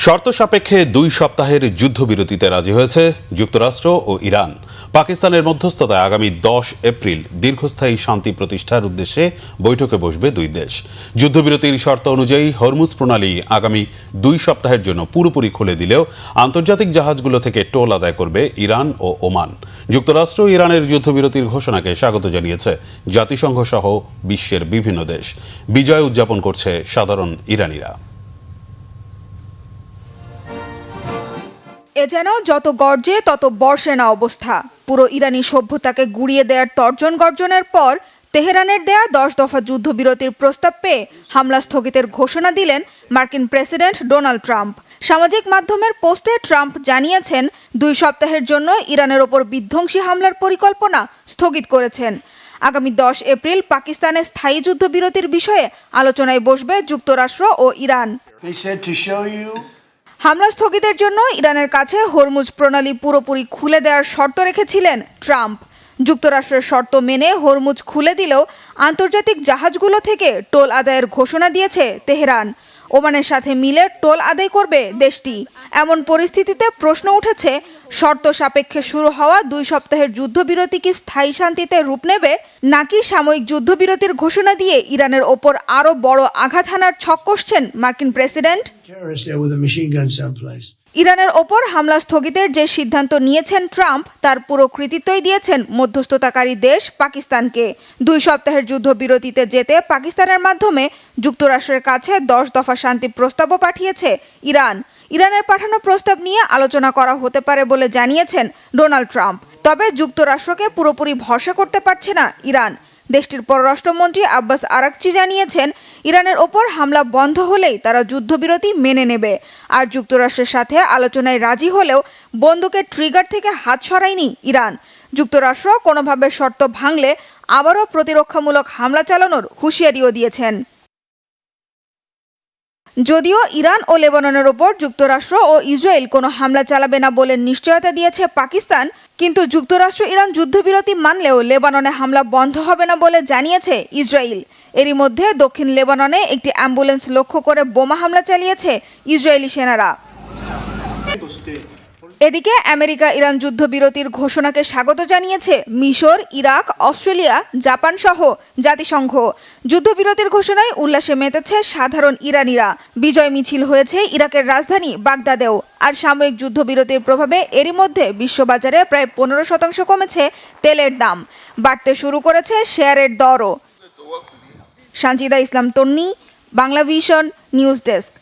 শর্ত সাপেক্ষে 2 সপ্তাহের যুদ্ধবিরতিতে রাজি হয়েছে যুক্তরাষ্ট্র ও ইরান। পাকিস্তানের মধ্যস্থতায় আগামী 10 এপ্রিল দীর্ঘস্থায়ী শান্তি প্রতিষ্ঠার উদ্দেশ্যে বৈঠকে বসবে দুই দেশ। যুদ্ধবিরতির শর্ত অনুযায়ী হরমুজ প্রণালী আগামী 2 সপ্তাহের জন্য পুরোপুরি খুলে দিলেও আন্তর্জাতিক জাহাজগুলো থেকে টোল আদায় করবে ইরান ও ওমান। যুক্তরাষ্ট্র ইরানের যুদ্ধবিরতির ঘোষণাকে স্বাগত জানিয়েছে জাতিসংঘ সহ বিশ্বের বিভিন্ন দেশ। বিজয় উদযাপন করছে সাধারণ ইরানিরা। এ যেন যত গর্জে তত বর্ষে না অবস্থা। পুরো ইরানি সভ্যতাকে গুড়িয়ে দেওয়ার তর্জন গর্জনের পর তেহরানের দেয়া 10 দফা যুদ্ধবিরতির প্রস্তাব পেয়ে হামলা স্থগিতের ঘোষণা দিলেন মার্কিন প্রেসিডেন্ট ডোনাল্ড ট্রাম্প। সামাজিক মাধ্যমের পোস্টে ট্রাম্প জানিয়েছেন 2 সপ্তাহের জন্য ইরানের ওপর বিধ্বংসী হামলার পরিকল্পনা স্থগিত করেছেন। আগামী 10 এপ্রিল পাকিস্তানে স্থায়ী যুদ্ধবিরতির বিষয়ে আলোচনায় বসবে যুক্তরাষ্ট্র ও ইরান। হামলা স্থগিতের জন্য ইরানের কাছে হরমুজ প্রণালী পুরোপুরি খুলে দেওয়ার শর্ত রেখেছিলেন ট্রাম্প। যুক্তরাষ্ট্রের শর্ত মেনে হরমুজ খুলে দিলেও আন্তর্জাতিক জাহাজগুলো থেকে টোল আদায়ের ঘোষণা দিয়েছে তেহরান। ওমানের সাথে মিলে টোল আদায় করবে দেশটি। এমন পরিস্থিতিতে প্রশ্ন উঠেছে, শর্ত সাপেক্ষে শুরু হওয়া 2 সপ্তাহের যুদ্ধবিরতি কি স্থায়ী শান্তিতে রূপ নেবে, নাকি সাময়িক যুদ্ধবিরতির ঘোষণা দিয়ে ইরানের ওপর আরও বড় আঘাত হানার ছক কষছেন মার্কিন প্রেসিডেন্ট? ইরানের ওপর হামলা স্থগিতের যে সিদ্ধান্ত নিয়েছেন ট্রাম্প, তার পুরো কৃতিত্বই দিয়েছেন মধ্যস্থতাকারী দেশ পাকিস্তানকে। 2 সপ্তাহের যুদ্ধবিরতিতে যেতে পাকিস্তানের মাধ্যমে যুক্তরাষ্ট্রের কাছে 10 দফা শান্তি প্রস্তাবও পাঠিয়েছে ইরান। ইরানের পাঠানো প্রস্তাব নিয়ে আলোচনা করা হতে পারে বলে জানিয়েছেন ডোনাল্ড ট্রাম্প। তবে যুক্তরাষ্ট্রকে পুরোপুরি ভরসা করতে পারছে না ইরান। দেশটির পররাষ্ট্রমন্ত্রী আব্বাস আরাকচি জানিয়েছেন, ইরানের ওপর হামলা বন্ধ হলেই তারা যুদ্ধবিরতি মেনে নেবে। আর যুক্তরাষ্ট্রের সাথে আলোচনায় রাজি হলেও বন্দুকের ট্রিগার থেকে হাত সরায়নি ইরান। যুক্তরাষ্ট্র কোনোভাবে শর্ত ভাঙলে আবারও প্রতিরক্ষামূলক হামলা চালানোর হুঁশিয়ারিও দিয়েছেন। যদিও ইরান ও লেবাননের ওপর যুক্তরাষ্ট্র ও ইসরায়েল কোনো হামলা চালাবে না বলে নিশ্চয়তা দিয়েছে পাকিস্তান, কিন্তু যুক্তরাষ্ট্র ইরান যুদ্ধবিরতি মানলেও লেবাননে হামলা বন্ধ হবে না বলে জানিয়েছে ইসরায়েল। এরই মধ্যে দক্ষিণ লেবাননে একটি অ্যাম্বুলেন্স লক্ষ্য করে বোমা হামলা চালিয়েছে ইসরায়েলি সেনারা। এদিকে আমেরিকা ইরান যুদ্ধবিরতির ঘোষণাকে স্বাগত জানিয়েছে মিশর, ইরাক, অস্ট্রেলিয়া, জাপান সহ জাতিসংঘ। যুদ্ধবিরতির ঘোষণায় উল্লাসে মেতেছে সাধারণ ইরানিরা। বিজয় মিছিল হয়েছে ইরাকের রাজধানী বাগদাদেও। আর সাময়িক যুদ্ধবিরতির প্রভাবে এরই মধ্যে বিশ্ববাজারে প্রায় 15% কমেছে তেলের দাম। বাড়তে শুরু করেছে শেয়ারের দরও। সানজিদা ইসলাম তন্নি, বাংলা ভিশন, নিউজ ডেস্ক।